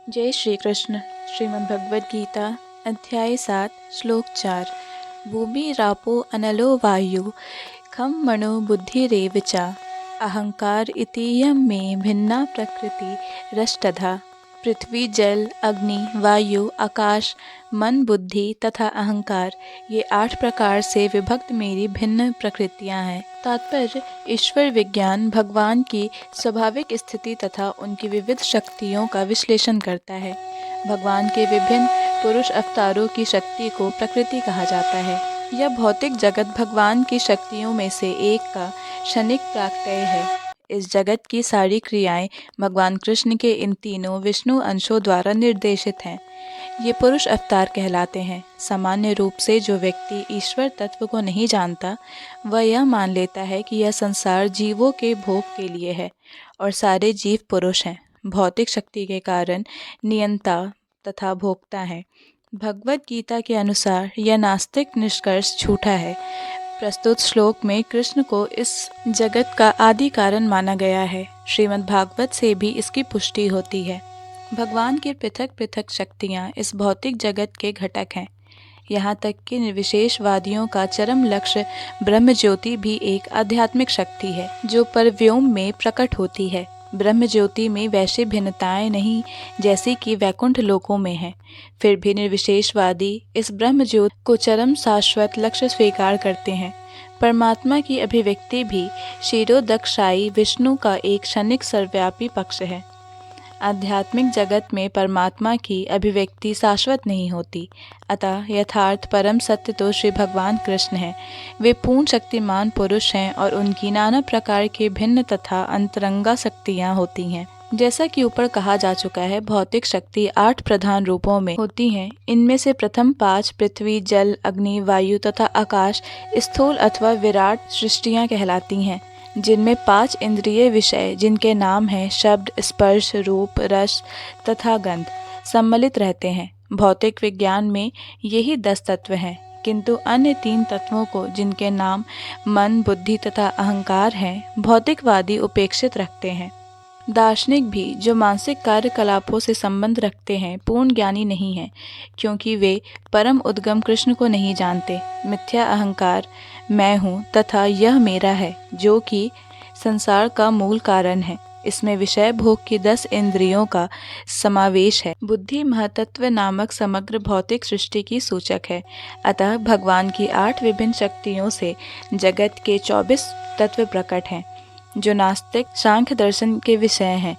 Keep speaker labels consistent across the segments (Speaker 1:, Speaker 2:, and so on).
Speaker 1: जय श्री कृष्ण। श्रीमद् भगवद गीता अध्याय 7 श्लोक 4। भूमि रापो अनलो वायु खम मनो बुद्धिरेव च अहंकार इतीयं मे भिन्ना प्रकृति रष्टधा। पृथ्वी, जल, अग्नि, वायु, आकाश, मन, बुद्धि तथा अहंकार, ये 8 प्रकार से विभक्त मेरी भिन्न प्रकृतियां हैं। तात्पर्य: ईश्वर विज्ञान भगवान की स्वाभाविक स्थिति तथा उनकी विविध शक्तियों का विश्लेषण करता है। भगवान के विभिन्न पुरुष अवतारों की शक्ति को प्रकृति कहा जाता है। यह भौतिक जगत भगवान की शक्तियों में से एक का क्षणिक प्राकट्य है। इस जगत की सारी क्रियाएं भगवान कृष्ण के इन तीनों विष्णु अंशों द्वारा निर्देशित हैं। ये पुरुष अवतार कहलाते हैं। सामान्य रूप से जो व्यक्ति ईश्वर तत्व को नहीं जानता, वह यह मान लेता है कि यह संसार जीवों के भोग के लिए है और सारे जीव पुरुष हैं, भौतिक शक्ति के कारण नियंता तथा भोक्ता हैं। भगवद गीता के अनुसार यह नास्तिक निष्कर्ष झूठा है। प्रस्तुत श्लोक में कृष्ण को इस जगत का आदि कारण माना गया है। श्रीमद् भागवत से भी इसकी पुष्टि होती है। भगवान की पृथक पृथक शक्तियाँ इस भौतिक जगत के घटक हैं। यहाँ तक कि निर्विशेषवादियों का चरम लक्ष्य ब्रह्म ज्योति भी एक आध्यात्मिक शक्ति है जो परव्योम में प्रकट होती है। ब्रह्म ज्योति में वैसे भिन्नताएं नहीं जैसी कि वैकुंठ लोकों में है। फिर भी निर्विशेषवादी इस ब्रह्म ज्योति को चरम शाश्वत लक्ष्य स्वीकार करते हैं। परमात्मा की अभिव्यक्ति भी क्षीरोदक्षायी विष्णु का एक क्षणिक सर्वव्यापी पक्ष है। आध्यात्मिक जगत में परमात्मा की अभिव्यक्ति शाश्वत नहीं होती। अतः यथार्थ परम सत्य तो श्री भगवान कृष्ण हैं। वे पूर्ण शक्तिमान पुरुष हैं और उनकी नाना प्रकार के भिन्न तथा अंतरंगा शक्तियाँ होती हैं। जैसा कि ऊपर कहा जा चुका है, भौतिक शक्ति 8 प्रधान रूपों में होती हैं। इनमें से प्रथम 5 पृथ्वी, जल, अग्नि, वायु तथा आकाश स्थूल अथवा विराट सृष्टियाँ कहलाती हैं, जिनमें 5 इंद्रिय विषय, जिनके नाम हैं शब्द, स्पर्श, रूप, रस तथा गंध, सम्मिलित रहते हैं। भौतिक विज्ञान में यही 10 तत्व हैं, किंतु अन्य 3 तत्वों को, जिनके नाम मन, बुद्धि तथा अहंकार हैं, भौतिकवादी उपेक्षित रखते हैं। दार्शनिक भी, जो मानसिक कार्यकलापों से संबंध रखते हैं, पूर्ण ज्ञानी नहीं हैं, क्योंकि वे परम उद्गम कृष्ण को नहीं जानते। मिथ्या अहंकार, मैं हूँ तथा यह मेरा है, जो कि संसार का मूल कारण है। इसमें विषय भोग की 10 इंद्रियों का समावेश है। बुद्धि महतत्व नामक समग्र भौतिक सृष्टि की सूचक है। अतः भगवान की 8 विभिन्न शक्तियों से जगत के 24 तत्व प्रकट हैं, जो नास्तिक सांख्य दर्शन के विषय हैं।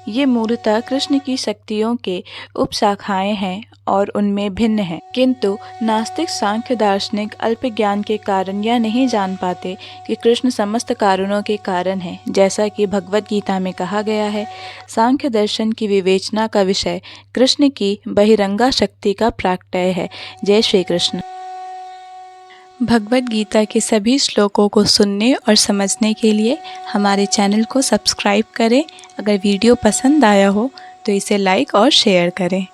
Speaker 1: ये मूलतः कृष्ण की शक्तियों के उपशाखाएं हैं और उनमें भिन्न हैं, किंतु नास्तिक सांख्य दार्शनिक अल्प ज्ञान के कारण यह नहीं जान पाते कि कृष्ण समस्त कारणों के कारण हैं। जैसा कि भगवद गीता में कहा गया है, सांख्य दर्शन की विवेचना का विषय कृष्ण की बहिरंगा शक्ति का प्राकट्य है। जय श्री कृष्ण। भगवद गीता के सभी श्लोकों को सुनने और समझने के लिए हमारे चैनल को सब्सक्राइब करें। अगर वीडियो पसंद आया हो तो इसे लाइक और शेयर करें।